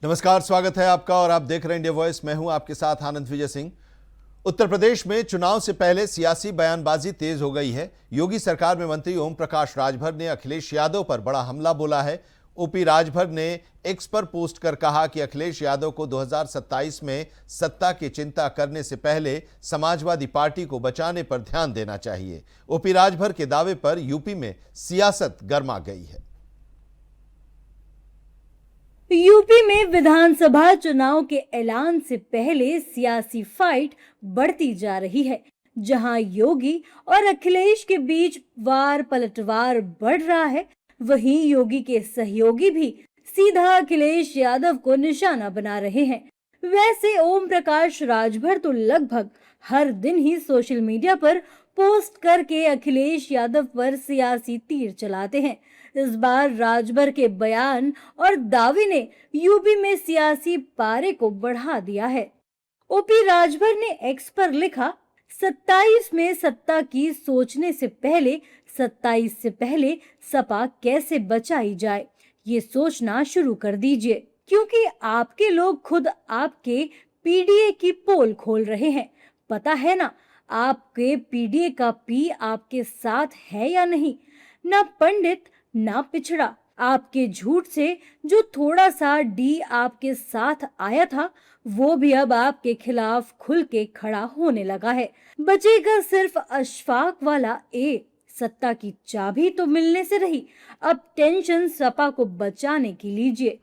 नमस्कार, स्वागत है आपका और आप देख रहे हैं इंडिया वॉइस। मैं हूं आपके साथ आनंद विजय सिंह। उत्तर प्रदेश में चुनाव से पहले सियासी बयानबाजी तेज हो गई है। योगी सरकार में मंत्री ओम प्रकाश राजभर ने अखिलेश यादव पर बड़ा हमला बोला है। ओपी राजभर ने एक्स पर पोस्ट कर कहा कि अखिलेश यादव को 2027 में सत्ता की चिंता करने से पहले समाजवादी पार्टी को बचाने पर ध्यान देना चाहिए। ओपी राजभर के दावे पर यूपी में सियासत गर्मा गई है। यूपी में विधानसभा चुनाव के ऐलान से पहले सियासी फाइट बढ़ती जा रही है, जहां योगी और अखिलेश के बीच वार पलटवार बढ़ रहा है। वहीं योगी के सहयोगी भी सीधा अखिलेश यादव को निशाना बना रहे हैं। वैसे ओम प्रकाश राजभर तो लगभग हर दिन ही सोशल मीडिया पर पोस्ट करके अखिलेश यादव पर सियासी तीर चलाते हैं। इस बार राजभर के बयान और दावे ने यूपी में सियासी पारे को बढ़ा दिया है। ओपी राजभर ने एक्स पर लिखा, 27 में सत्ता की सोचने से पहले 27 से पहले सपा कैसे बचाई जाए ये सोचना शुरू कर दीजिए, क्योंकि आपके लोग खुद आपके पीडीए की पोल खोल रहे हैं। पता है ना, आपके पीडीए का पी आपके साथ है या नहीं? ना पंडित ना पिछड़ा। आपके झूठ से जो थोड़ा सा डी आपके साथ आया था, वो भी अब आपके खिलाफ खुल के खड़ा होने लगा है। बचेगा सिर्फ अशफाक वाला ए। सत्ता की चाबी तो मिलने से रही, अब टेंशन सपा को बचाने की लीजिए।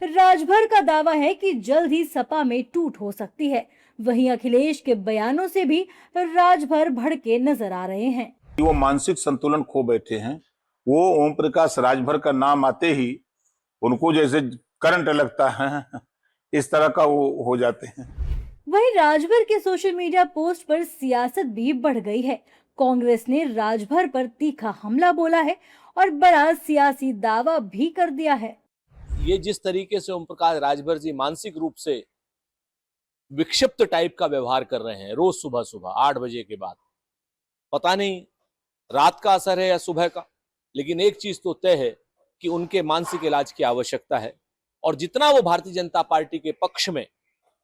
राजभर का दावा है कि जल्द ही सपा में टूट हो सकती है। वहीं अखिलेश के बयानों से भी राजभर भड़के नजर आ रहे हैं। वो मानसिक संतुलन खो बैठे हैं। वो ओम प्रकाश राजभर का नाम आते ही उनको जैसे करंट लगता है, इस तरह का वो हो जाते हैं। वहीं राजभर के सोशल मीडिया पोस्ट पर सियासत भी बढ़ गई है। कांग्रेस ने राजभर पर तीखा हमला बोला है और बड़ा सियासी दावा भी कर दिया है। ये जिस तरीके से ओम प्रकाश राजभर जी मानसिक रूप से विक्षिप्त टाइप का व्यवहार कर रहे हैं, रोज सुबह सुबह 8 बजे के बाद, पता नहीं रात का असर है या सुबह का, लेकिन एक चीज तो तय है कि उनके मानसिक इलाज की आवश्यकता है। और जितना वो भारतीय जनता पार्टी के पक्ष में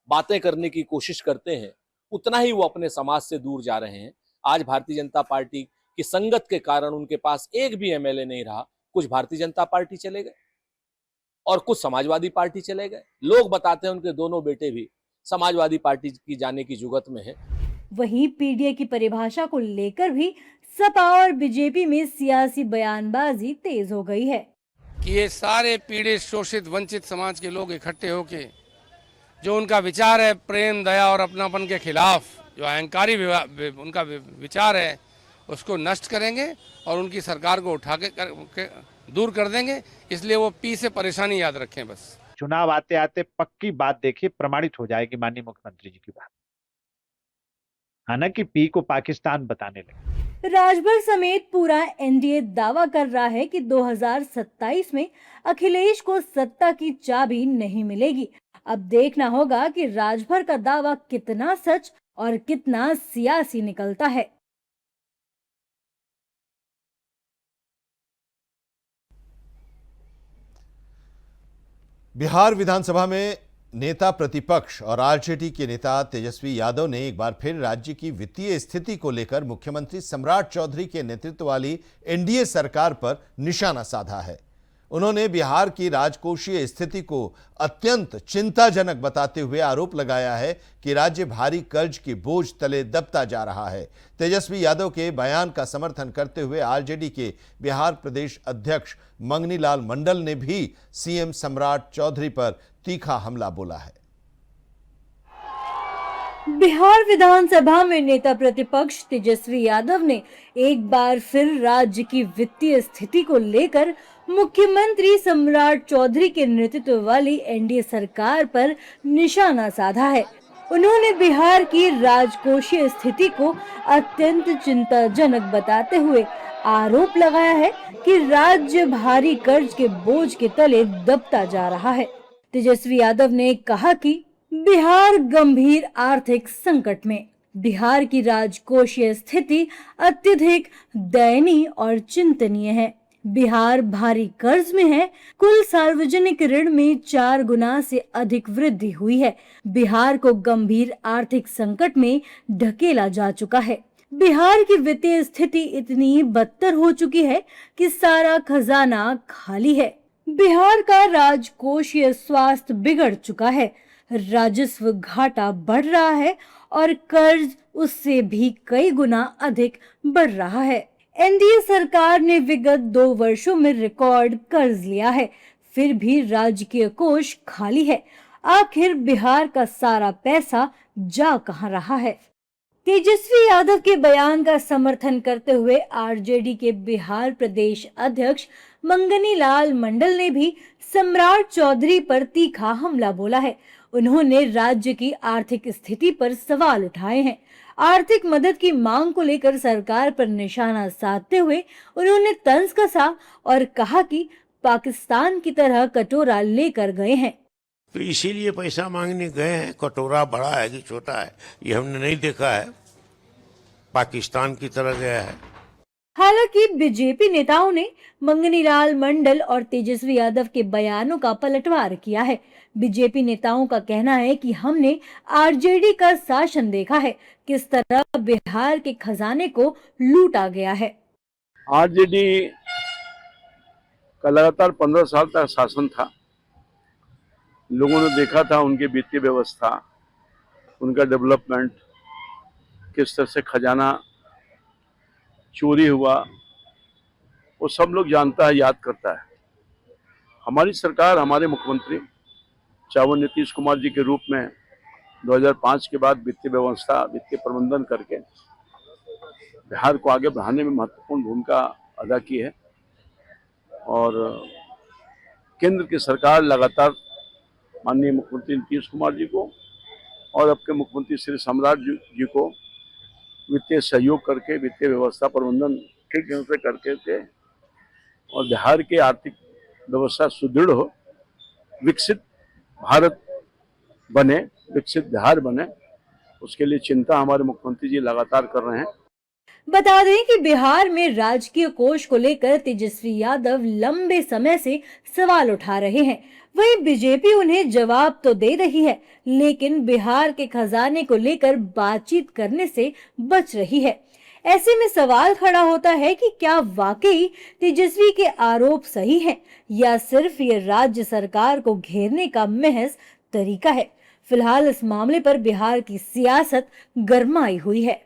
बातें करने की कोशिश करते हैं, उतना ही वो अपने समाज से दूर जा रहे हैं। आज भारतीय जनता पार्टी की संगत के कारण उनके पास एक भी एमएलए नहीं रहा। कुछ भारतीय जनता पार्टी चले गए और कुछ समाजवादी पार्टी चले गए। लोग बताते हैं उनके दोनों बेटे भी समाजवादी पार्टी की जाने की जुगत में है। वहीं पीडीए की परिभाषा को लेकर भी सपा और बीजेपी में सियासी बयानबाजी तेज हो गई है कि ये सारे पीड़ित शोषित वंचित समाज के लोग इकट्ठे होके जो उनका विचार है प्रेम दया और अपनापन के खिलाफ, जो अहंकारी उनका विचार है, उसको नष्ट करेंगे और उनकी सरकार को उठा के दूर कर देंगे। इसलिए वो पी से परेशानी याद रखें। बस चुनाव आते आते पक्की बात देखिए प्रमाणित हो जाएगी माननीय मुख्यमंत्री जी की बात, हालांकि पी को पाकिस्तान बताने लगे। राजभर समेत पूरा एनडीए दावा कर रहा है कि 2027 में अखिलेश को सत्ता की चाबी नहीं मिलेगी। अब देखना होगा कि राजभर का दावा कितना सच और कितना सियासी निकलता है। बिहार विधानसभा में नेता प्रतिपक्ष और आरजेडी के नेता तेजस्वी यादव ने एक बार फिर राज्य की वित्तीय स्थिति को लेकर मुख्यमंत्री सम्राट चौधरी के नेतृत्व वाली एनडीए सरकार पर निशाना साधा है। उन्होंने बिहार की राजकोषीय स्थिति को अत्यंत चिंताजनक बताते हुए आरोप लगाया है कि राज्य भारी कर्ज के बोझ तले दबता जा रहा है। तेजस्वी यादव के बयान का समर्थन करते हुए आरजेडी के बिहार प्रदेश अध्यक्ष मंगनीलाल मंडल ने भी सीएम सम्राट चौधरी पर तीखा हमला बोला है। बिहार विधानसभा में नेता प्रतिपक्ष तेजस्वी यादव ने एक बार फिर राज्य की वित्तीय स्थिति को लेकर मुख्यमंत्री सम्राट चौधरी के नेतृत्व वाली एनडीए सरकार पर निशाना साधा है। उन्होंने बिहार की राजकोषीय स्थिति को अत्यंत चिंताजनक बताते हुए आरोप लगाया है कि राज्य भारी कर्ज के बोझ के तले दबता जा रहा है। तेजस्वी यादव ने कहा कि बिहार गंभीर आर्थिक संकट में, बिहार की राजकोषीय स्थिति अत्यधिक दयनीय और चिंतनीय है। बिहार भारी कर्ज में है। कुल सार्वजनिक ऋण में 4 गुना से अधिक वृद्धि हुई है। बिहार को गंभीर आर्थिक संकट में ढकेला जा चुका है। बिहार की वित्तीय स्थिति इतनी बदतर हो चुकी है कि सारा खजाना खाली है। बिहार का राजकोषीय स्वास्थ्य बिगड़ चुका है। राजस्व घाटा बढ़ रहा है और कर्ज उससे भी कई गुना अधिक बढ़ रहा है। एनडीए सरकार ने विगत 2 वर्षों में रिकॉर्ड कर्ज लिया है, फिर भी राजकीय कोष खाली है। आखिर बिहार का सारा पैसा जा कहां रहा है? तेजस्वी यादव के बयान का समर्थन करते हुए आरजेडी के बिहार प्रदेश अध्यक्ष मंगनी लाल मंडल ने भी सम्राट चौधरी पर तीखा हमला बोला है। उन्होंने राज्य की आर्थिक स्थिति पर सवाल उठाए हैं। आर्थिक मदद की मांग को लेकर सरकार पर निशाना साधते हुए उन्होंने तंज कसा और कहा कि पाकिस्तान की तरह कटोरा लेकर गए हैं। तो इसीलिए पैसा मांगने गए हैं। कटोरा बड़ा है कि छोटा है ये हमने नहीं देखा है, पाकिस्तान की तरह गया है। हालांकि बीजेपी नेताओं ने मंगनी लाल मंडल और तेजस्वी यादव के बयानों का पलटवार किया है। बीजेपी नेताओं का कहना है कि हमने आरजेडी का शासन देखा है, किस तरह बिहार के खजाने को लूटा गया है। आरजेडी का लगातार 15 साल तक शासन था। लोगों ने देखा था उनकी वित्तीय व्यवस्था, उनका डेवलपमेंट, किस तरह से खजाना चोरी हुआ, वो सब लोग जानता है, याद करता है। हमारी सरकार, हमारे मुख्यमंत्री चाहे वो नीतीश कुमार जी के रूप में 2005 के बाद वित्तीय व्यवस्था, वित्तीय प्रबंधन करके बिहार को आगे बढ़ाने में महत्वपूर्ण भूमिका अदा की है। और केंद्र की सरकार लगातार माननीय मुख्यमंत्री नीतीश कुमार जी को और अब के मुख्यमंत्री श्री सम्राट जी को वित्तीय सहयोग करके वित्तीय व्यवस्था प्रबंधन ठीक ढंग से करके थे और बिहार की आर्थिक व्यवस्था सुदृढ़ हो, विकसित भारत बने, विकसित बिहार बने, उसके लिए चिंता हमारे मुख्यमंत्री जी लगातार कर रहे हैं। बता दें कि बिहार में राजकीय कोष को लेकर तेजस्वी यादव लंबे समय से सवाल उठा रहे हैं। वहीं बीजेपी उन्हें जवाब तो दे रही है, लेकिन बिहार के खजाने को लेकर बातचीत करने से बच रही है। ऐसे में सवाल खड़ा होता है कि क्या वाकई तेजस्वी के आरोप सही हैं या सिर्फ ये राज्य सरकार को घेरने का महज तरीका है। फिलहाल इस मामले पर बिहार की सियासत गरमाई हुई है।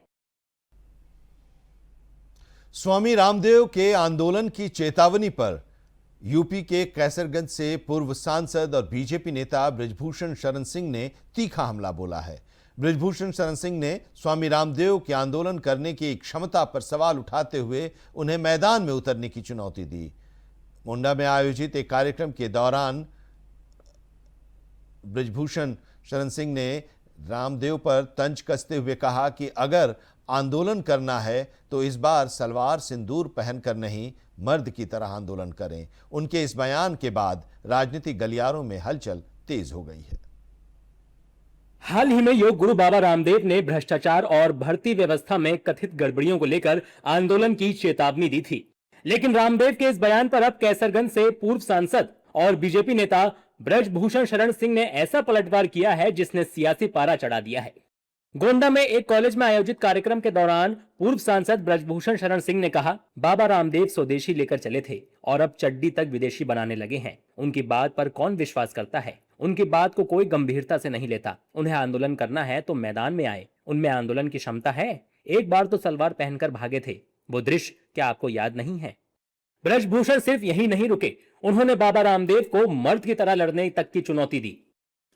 स्वामी रामदेव के आंदोलन की चेतावनी पर यूपी के कैसरगंज से पूर्व सांसद और बीजेपी नेता बृजभूषण शरण सिंह ने तीखा हमला बोला है। बृजभूषण शरण सिंह ने स्वामी रामदेव के आंदोलन करने की क्षमता पर सवाल उठाते हुए उन्हें मैदान में उतरने की चुनौती दी। मुंडा में आयोजित एक कार्यक्रम के दौरान बृजभूषण शरण सिंह ने रामदेव पर तंज कसते हुए कहा कि अगर आंदोलन करना है तो इस बार सलवार सिंदूर पहनकर नहीं, मर्द की तरह आंदोलन करें। उनके इस बयान के बाद राजनीतिक गलियारों में हलचल तेज हो गई है। हाल ही में योग गुरु बाबा रामदेव ने भ्रष्टाचार और भर्ती व्यवस्था में कथित गड़बड़ियों को लेकर आंदोलन की चेतावनी दी थी, लेकिन रामदेव के इस बयान पर अब कैसरगंज से पूर्व सांसद और बीजेपी नेता बृजभूषण शरण सिंह ने ऐसा पलटवार किया है जिसने सियासी पारा चढ़ा दिया है। गोंडा में एक कॉलेज में आयोजित कार्यक्रम के दौरान पूर्व सांसद बृजभूषण शरण सिंह ने कहा, बाबा रामदेव स्वदेशी लेकर चले थे और अब चड्डी तक विदेशी बनाने लगे हैं। उनकी बात पर कौन विश्वास करता है? उनकी बात को कोई गंभीरता से नहीं लेता। उन्हें आंदोलन करना है तो मैदान में आए, उनमें आंदोलन की क्षमता है। एक बार तो सलवार पहनकर भागे थे, वो दृश्य क्या आपको याद नहीं है? बृजभूषण सिर्फ यही नहीं रुके, उन्होंने बाबा रामदेव को मर्द की तरह लड़ने तक की चुनौती दी।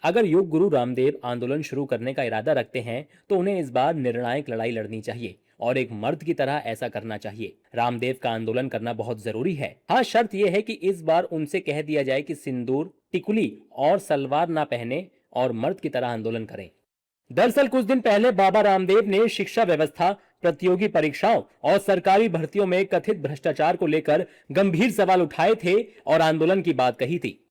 अगर योग गुरु रामदेव आंदोलन शुरू करने का इरादा रखते हैं तो उन्हें इस बार निर्णायक लड़ाई लड़नी चाहिए और एक मर्द की तरह ऐसा करना चाहिए। रामदेव का आंदोलन करना बहुत जरूरी है। हाँ, शर्त यह है कि इस बार उनसे कह दिया जाए कि सिंदूर, टिकुली और सलवार ना पहने और मर्द की तरह आंदोलन करें। दरअसल कुछ दिन पहले बाबा रामदेव ने शिक्षा व्यवस्था, प्रतियोगी परीक्षाओं और सरकारी भर्तियों में कथित भ्रष्टाचार को लेकर गंभीर सवाल उठाए थे और आंदोलन की बात कही थी।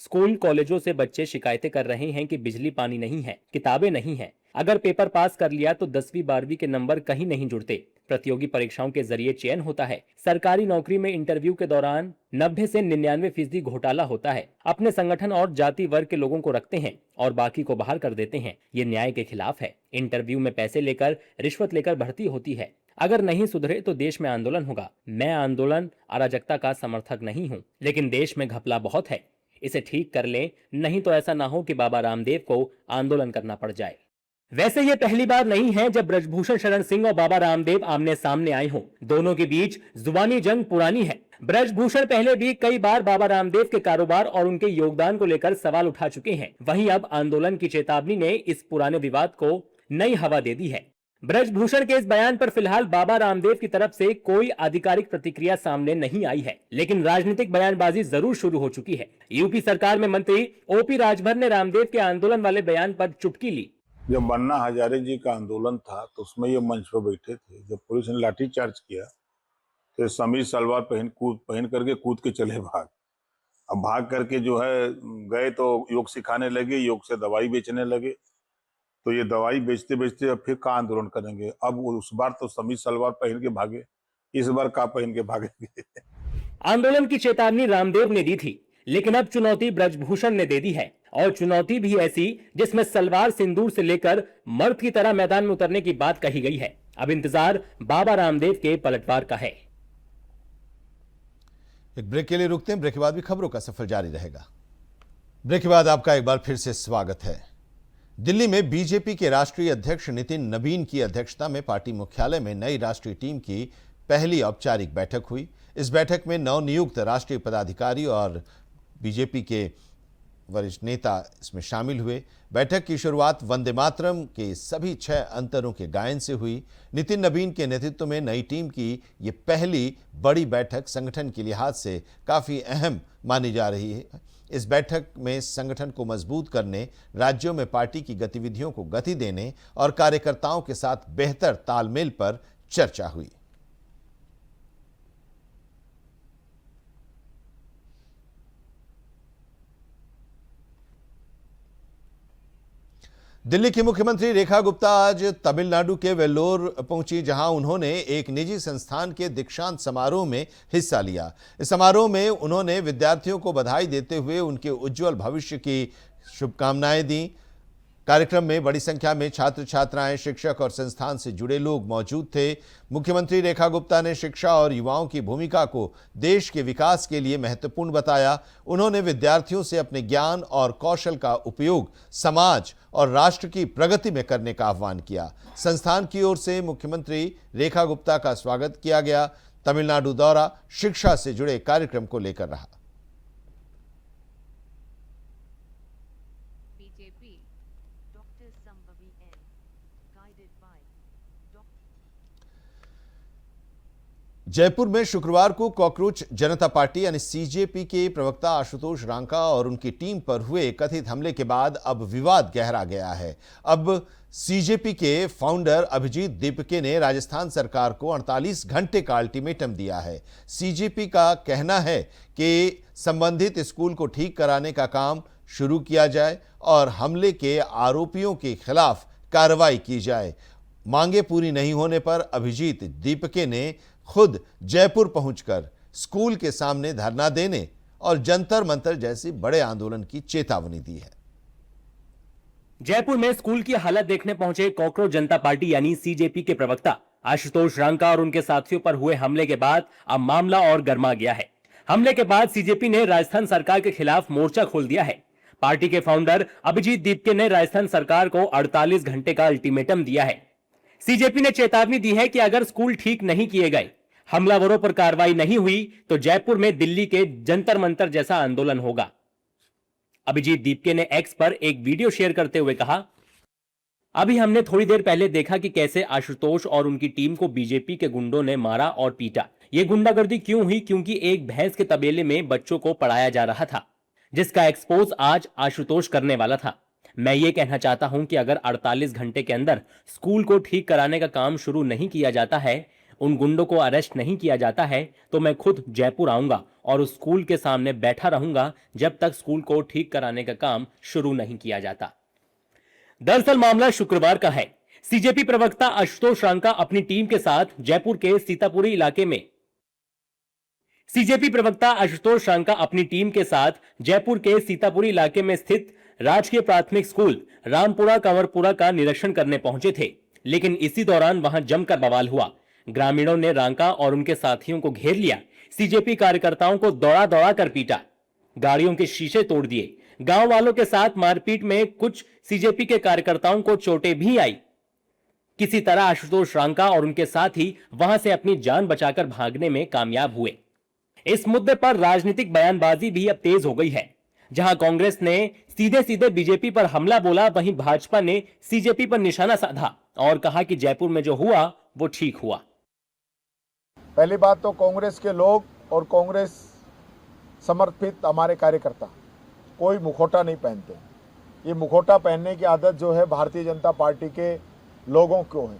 स्कूल कॉलेजों से बच्चे शिकायतें कर रहे हैं कि बिजली पानी नहीं है, किताबें नहीं है, अगर पेपर पास कर लिया तो 10वीं 12वीं के नंबर कहीं नहीं जुड़ते, प्रतियोगी परीक्षाओं के जरिए चयन होता है। सरकारी नौकरी में इंटरव्यू के दौरान 90 से 99% घोटाला होता है। अपने संगठन और जाति वर्ग के लोगों को रखते हैं और बाकी को बाहर कर देते हैं। ये न्याय के खिलाफ है। इंटरव्यू में पैसे लेकर, रिश्वत लेकर भर्ती होती है। अगर नहीं सुधरे तो देश में आंदोलन होगा। मैं आंदोलन, अराजकता का समर्थक नहीं हूँ, लेकिन देश में घपला बहुत है। इसे ठीक कर लें, नहीं तो ऐसा ना हो कि बाबा रामदेव को आंदोलन करना पड़ जाए। वैसे ये पहली बार नहीं है जब ब्रजभूषण शरण सिंह और बाबा रामदेव आमने सामने आए हों। दोनों के बीच जुबानी जंग पुरानी है। ब्रजभूषण पहले भी कई बार बाबा रामदेव के कारोबार और उनके योगदान को लेकर सवाल उठा चुके हैं। वहीं अब आंदोलन की चेतावनी ने इस पुराने विवाद को नई हवा दे दी है। ब्रजभूषण के इस बयान पर फिलहाल बाबा रामदेव की तरफ से कोई आधिकारिक प्रतिक्रिया सामने नहीं आई है, लेकिन राजनीतिक बयानबाजी जरूर शुरू हो चुकी है। यूपी सरकार में मंत्री ओपी राजभर ने रामदेव के आंदोलन वाले बयान पर चुटकी ली। जब बन्ना हजारे जी का आंदोलन था तो उसमें ये मंच पर बैठे थे। जब पुलिस ने लाठीचार्ज किया तो समीज सलवार पहन करके कूद के चले भाग। अब भाग करके जो है गए तो योग सिखाने लगे, योग से दवाई बेचने लगे। तो ये दवाई बेचते बेचते अब फिर का आंदोलन करेंगे। अब उस बार तो समीज सलवार पहन के भागे, इस बार का पहन के भागेंगे। आंदोलन की चेतावनी रामदेव ने दी थी, लेकिन अब चुनौती ब्रजभूषण ने दे दी है, और चुनौती भी ऐसी जिसमें सलवार सिंदूर से लेकर मर्द की तरह मैदान में उतरने की बात कही गई है। अब इंतजार बाबा रामदेव के पलटवार का है। एक ब्रेक के लिए रुकते हैं। ब्रेक के बाद भी खबरों का सफर जारी रहेगा। ब्रेक के बाद आपका एक बार फिर से स्वागत है। दिल्ली में बीजेपी के राष्ट्रीय अध्यक्ष नितिन नबीन की अध्यक्षता में पार्टी मुख्यालय में नई राष्ट्रीय टीम की पहली औपचारिक बैठक हुई। इस बैठक में नवनियुक्त राष्ट्रीय पदाधिकारी और बीजेपी के वरिष्ठ नेता इसमें शामिल हुए। बैठक की शुरुआत वंदे मातरम के सभी 6 अंतरों के गायन से हुई। नितिन नबीन के नेतृत्व में नई टीम की ये पहली बड़ी बैठक संगठन के लिहाज से काफी अहम मानी जा रही है। इस बैठक में संगठन को मजबूत करने, राज्यों में पार्टी की गतिविधियों को गति देने और कार्यकर्ताओं के साथ बेहतर तालमेल पर चर्चा हुई। दिल्ली की मुख्यमंत्री रेखा गुप्ता आज तमिलनाडु के वेल्लोर पहुंची, जहां उन्होंने एक निजी संस्थान के दीक्षांत समारोह में हिस्सा लिया। इस समारोह में उन्होंने विद्यार्थियों को बधाई देते हुए उनके उज्जवल भविष्य की शुभकामनाएं दी। कार्यक्रम में बड़ी संख्या में छात्र छात्राएं, शिक्षक और संस्थान से जुड़े लोग मौजूद थे। मुख्यमंत्री रेखा गुप्ता ने शिक्षा और युवाओं की भूमिका को देश के विकास के लिए महत्वपूर्ण बताया। उन्होंने विद्यार्थियों से अपने ज्ञान और कौशल का उपयोग समाज और राष्ट्र की प्रगति में करने का आह्वान किया। संस्थान की ओर से मुख्यमंत्री रेखा गुप्ता का स्वागत किया गया। तमिलनाडु दौरा शिक्षा से जुड़े कार्यक्रम को लेकर रहा। जयपुर में शुक्रवार को कॉकरोच जनता पार्टी यानी सीजेपी के प्रवक्ता आशुतोष रांका और उनकी टीम पर हुए कथित हमले के बाद अब विवाद गहरा गया है। अब सीजेपी के फाउंडर अभिजीत दीपके ने राजस्थान सरकार को 48 घंटे का अल्टीमेटम दिया है। सीजेपी का कहना है कि संबंधित स्कूल को ठीक कराने का काम शुरू किया जाए और हमले के आरोपियों के खिलाफ कार्रवाई की जाए। मांगे पूरी नहीं होने पर अभिजीत दीपके ने खुद जयपुर पहुंचकर स्कूल के सामने धरना देने और जंतर मंतर जैसी बड़े आंदोलन की चेतावनी दी है। जयपुर में स्कूल की हालत देखने पहुंचे कॉकरोच जनता पार्टी यानी सीजेपी के प्रवक्ता आशुतोष रांका और उनके साथियों पर हुए हमले के बाद अब मामला और गर्मा गया है। हमले के बाद सीजेपी ने राजस्थान सरकार के खिलाफ मोर्चा खोल दिया है। पार्टी के फाउंडर अभिजीत दीपके ने राजस्थान सरकार को 48 घंटे का अल्टीमेटम दिया है। सीजेपी ने चेतावनी दी है कि अगर स्कूल ठीक नहीं किए गए, हमलावरों पर कार्रवाई नहीं हुई तो जयपुर में दिल्ली के जंतर मंतर जैसा आंदोलन होगा। अभिजीत दीपके ने एक्स पर एक वीडियो शेयर करते हुए कहा, अभी हमने थोड़ी देर पहले देखा कि कैसे आशुतोष और उनकी टीम को बीजेपी के गुंडों ने मारा और पीटा। यह गुंडागर्दी क्यों हुई? क्योंकि एक भैंस के तबेले में बच्चों को पढ़ाया जा रहा था, जिसका एक्सपोज आज आशुतोष करने वाला था। मैं ये कहना चाहता हूं कि अगर 48 घंटे के अंदर स्कूल को ठीक कराने का काम शुरू नहीं किया जाता है, उन गुंडों को अरेस्ट नहीं किया जाता है, तो मैं खुद जयपुर आऊंगा और उस स्कूल के सामने बैठा रहूंगा जब तक स्कूल को ठीक कराने का काम शुरू नहीं किया जाता। दरअसल मामला शुक्रवार का है। सीजेपी प्रवक्ता आशुतोष रांका अपनी टीम के साथ जयपुर के सीतापुरी इलाके में स्थित राजकीय प्राथमिक स्कूल रामपुरा कंवरपुरा का निरीक्षण करने पहुंचे थे, लेकिन इसी दौरान वहां जमकर बवाल हुआ। ग्रामीणों ने रांका और उनके साथियों को घेर लिया। सीजेपी कार्यकर्ताओं को दौड़ा दौड़ा कर पीटा, गाड़ियों के शीशे तोड़ दिए। गांव वालों के साथ मारपीट में कुछ सीजेपी के कार्यकर्ताओं को चोटें भी आई। किसी तरह आशुतोष रांका और उनके साथी वहां से अपनी जान बचाकर भागने में कामयाब हुए। इस मुद्दे पर राजनीतिक बयानबाजी भी अब तेज हो गई है। जहां कांग्रेस ने सीधे सीधे बीजेपी पर हमला बोला, वहीं भाजपा ने सीजेपी पर निशाना साधा और कहा कि जयपुर में जो हुआ वो ठीक हुआ। पहली बात तो कांग्रेस के लोग और कांग्रेस समर्पित हमारे कार्यकर्ता कोई मुखौटा नहीं पहनते। ये मुखौटा पहनने की आदत जो है भारतीय जनता पार्टी के लोगों को है।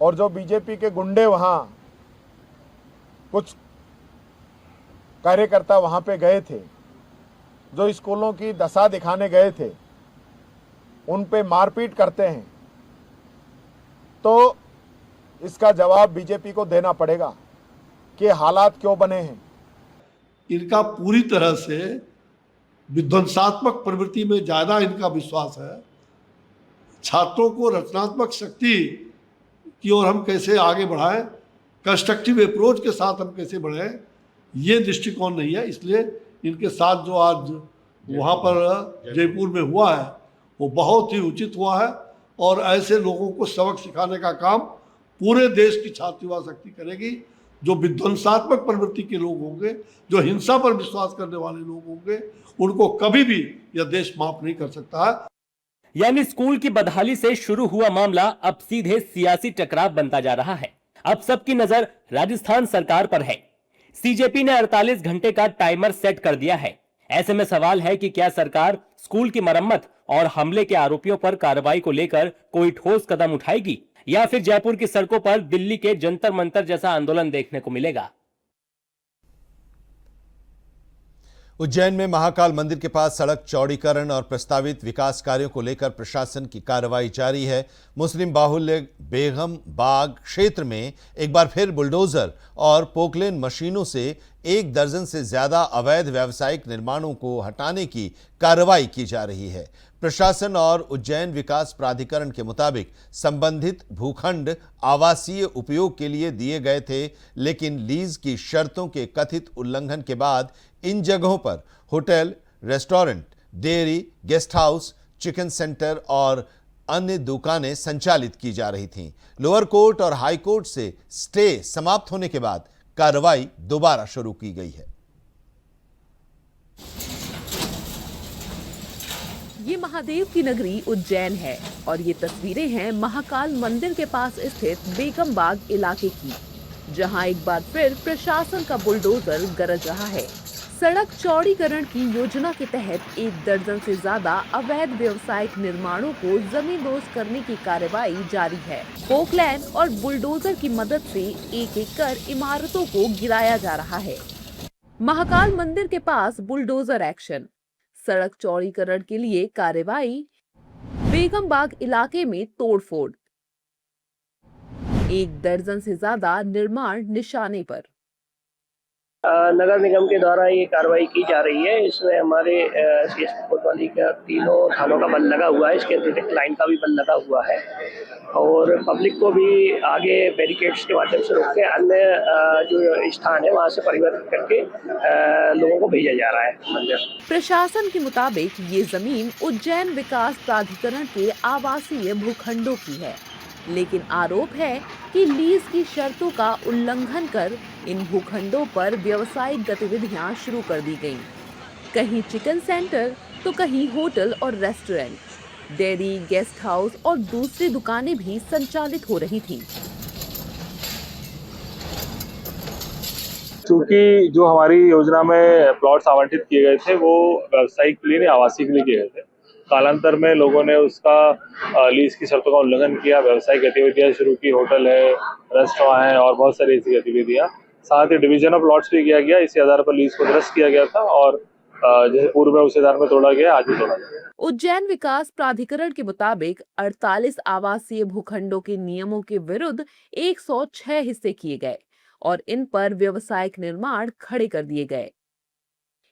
और जो बीजेपी के गुंडे वहाँ कुछ कार्यकर्ता वहाँ पे गए थे, जो स्कूलों की दशा दिखाने गए थे, उन पे मारपीट करते हैं, तो इसका जवाब बीजेपी को देना पड़ेगा कि हालात क्यों बने हैं। इनका पूरी तरह से विध्वंसात्मक प्रवृत्ति में ज़्यादा इनका विश्वास है। छात्रों को रचनात्मक शक्ति की ओर हम कैसे आगे बढ़ाएं, कंस्ट्रक्टिव अप्रोच के साथ हम कैसे बढ़ें, ये दृष्टिकोण नहीं है। इसलिए इनके साथ जो आज वहाँ पर जयपुर में हुआ है वो बहुत ही उचित हुआ है। और ऐसे लोगों को सबक सिखाने का काम पूरे देश की छात्र युवा शक्ति करेगी। जो विध्वंसात्मक प्रवृत्ति के लोग होंगे, जो हिंसा पर विश्वास करने वाले लोग होंगे, उनको कभी भी यह देश माफ नहीं कर सकता है। यानी स्कूल की बदहाली से शुरू हुआ मामला अब सीधे सियासी टकराव बनता जा रहा है। अब सबकी नजर राजस्थान सरकार पर है। सीजेपी ने 48 घंटे का टाइमर सेट कर दिया है। ऐसे में सवाल है कि क्या सरकार स्कूल की मरम्मत और हमले के आरोपियों पर कार्रवाई को लेकर कोई ठोस कदम उठाएगी, या फिर जयपुर की सड़कों पर दिल्ली के जंतर मंतर जैसा आंदोलन देखने को मिलेगा। उज्जैन में महाकाल मंदिर के पास सड़क चौड़ीकरण और प्रस्तावित विकास कार्यों को लेकर प्रशासन की कार्रवाई जारी है। मुस्लिम बाहुल्य बेगम बाग क्षेत्र में एक बार फिर बुलडोजर और पोकलेन मशीनों से 1 दर्जन से ज्यादा अवैध व्यावसायिक निर्माणों को हटाने की कार्रवाई की जा रही है। प्रशासन और उज्जैन विकास प्राधिकरण के मुताबिक संबंधित भूखंड आवासीय उपयोग के लिए दिए गए थे, लेकिन लीज की शर्तों के कथित उल्लंघन के बाद इन जगहों पर hotel, restaurant, dairy, guest house, chicken centre और अन्य दुकानें संचालित की जा रही थीं। लोअर कोर्ट और हाई कोर्ट से स्टे समाप्त होने के बाद कार्रवाई दोबारा शुरू की गई है। ये महादेव की नगरी उज्जैन है और ये तस्वीरें हैं महाकाल मंदिर के पास स्थित बेगम बाग इलाके की, जहां एक बार फिर प्रशासन का बुलडोजर गरज रहा है। सड़क चौड़ीकरण की योजना के तहत 1 दर्जन से ज्यादा अवैध व्यवसायिक निर्माणों को जमींदोज करने की कार्रवाई जारी है। पोकलैन और बुलडोजर की मदद से एक-एक कर इमारतों को गिराया जा रहा है। महाकाल मंदिर के पास बुलडोजर एक्शन, सड़क चौड़ीकरण के लिए कार्रवाई, बेगम बाग इलाके में तोड़फोड़, 1 दर्जन से ज्यादा निर्माण निशाने पर। नगर निगम के द्वारा ये कार्रवाई की जा रही है। इसमें हमारे कोतवाली का 3 थानों का बल लगा हुआ है, इसके अतिरिक्त लाइन का भी बल लगा हुआ है और पब्लिक को भी आगे बैरिकेड्स के माध्यम से रोक के अन्य जो स्थान है वहाँ से परिवर्तित करके लोगों को भेजा जा रहा है मंदिर। प्रशासन के मुताबिक ये जमीन उज्जैन विकास प्राधिकरण के आवासीय भूखंडों की है, लेकिन आरोप है कि लीज की शर्तों का उल्लंघन कर इन भूखंडों पर व्यावसायिक गतिविधियां शुरू कर दी गईं। कहीं चिकन सेंटर तो कहीं होटल और रेस्टोरेंट, डेयरी, गेस्ट हाउस और दूसरी दुकानें भी संचालित हो रही थीं। चूंकि जो हमारी योजना में प्लॉट्स आवंटित किए गए थे वो व्यावसायिक के लिए नहीं, आवासीय के लिए किए गए थे। कालांतर में लोगों ने उसका लीज की शर्तों का उल्लंघन किया, व्यावसायिक गतिविधियां शुरू की, होटल है, रेस्टोरेंट है और बहुत सारी ऐसी गतिविधियां। साथ ही डिवीजन ऑफ प्लॉट्स भी किया गया। इसी आधार पर लीज को निरस्त किया गया था और जैसे पूर्व में उसी आधार में तोड़ा गया, आज भी तोड़ा गया। उज्जैन विकास प्राधिकरण के मुताबिक 48 आवासीय भूखंडों के नियमों के विरुद्ध 106 हिस्से किए गए और इन पर व्यावसायिक निर्माण खड़े कर दिए गए।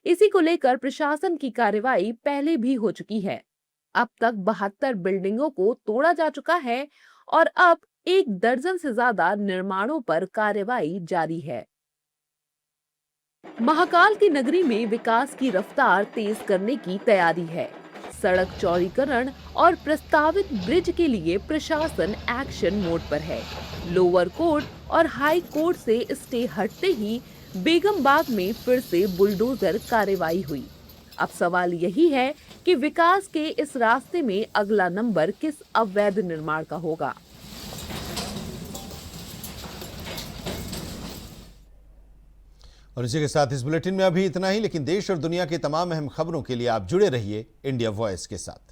इसी को लेकर प्रशासन की कार्रवाई पहले भी हो चुकी है। अब तक 72 बिल्डिंगों को तोड़ा जा चुका है और अब 1 दर्जन से ज्यादा निर्माणों पर कार्रवाई जारी है। महाकाल की नगरी में विकास की रफ्तार तेज करने की तैयारी है। सड़क चौड़ीकरण और प्रस्तावित ब्रिज के लिए प्रशासन एक्शन मोड पर है। लोअर कोर्ट और हाई कोर्ट से स्टे हटते ही बेगम बाग में फिर से बुलडोजर कार्रवाई हुई। अब सवाल यही है कि विकास के इस रास्ते में अगला नंबर किस अवैध निर्माण का होगा। और इसी के साथ इस बुलेटिन में अभी इतना ही, लेकिन देश और दुनिया की तमाम अहम खबरों के लिए आप जुड़े रहिए इंडिया वॉइस के साथ।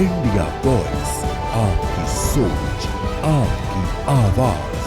इंडिया वॉइस, आपकी सोच, आपकी आवाज।